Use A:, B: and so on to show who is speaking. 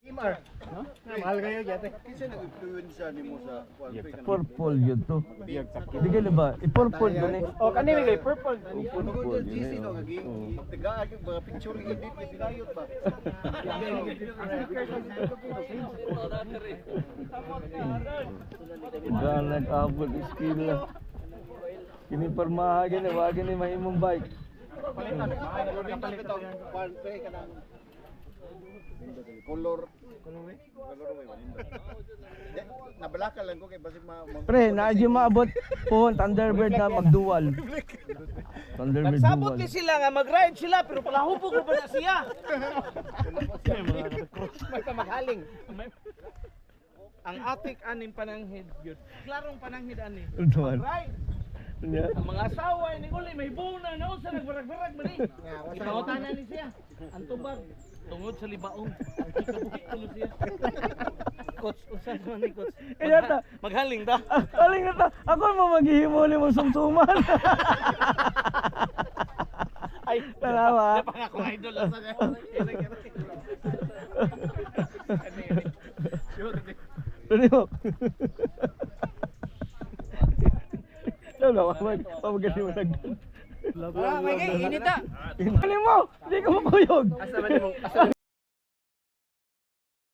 A: Imar. No? Mahal kayo gyate.
B: Kinsa nag-influensya nimo sa
C: Purple yun to. Hindi ka na ba? I-purple ba ni?
A: Oh, kanimi kay purple.
B: Purple GC no gagi. Tigaan yung mga picture edit ni Pinayot ba.
C: Diyan nag-abot skill na. Kini permaha gani, wag ni mahimong bike.
B: Palitan bitaw pan pre kanang color may maninda. Nabalaka lang ko kay basig
C: Pre, naadyo maabot po Thunderbird na magdual. Thunderbird
A: Nagsabot
C: dual.
A: ni sila nga mag-ride sila pero palahubog na pa na siya. May pamaghaling. Ang atik aning pananghid yun. Klarong pananghid ani.
C: Dual.
A: Right.
C: Nya.
A: Ang mga asawa ni uli may buna na usa nagbarag-barag man ni. Ipangutanan ni siya. Ang tubag tungod sa libaong. Kikabukit kulo siya. Coach, usa man ni coach. Maghaling ta.
C: Aling na ta. Ako mo maghihimo ni mo sumsuman.
A: Ay,
C: Talawa.
A: pangako idol asa na.
C: Dali mo. Lalo, pamagasi mo nagdan.
A: May inita.
C: Dali mo! Hindi ka mapuyog!
A: Asa man mo?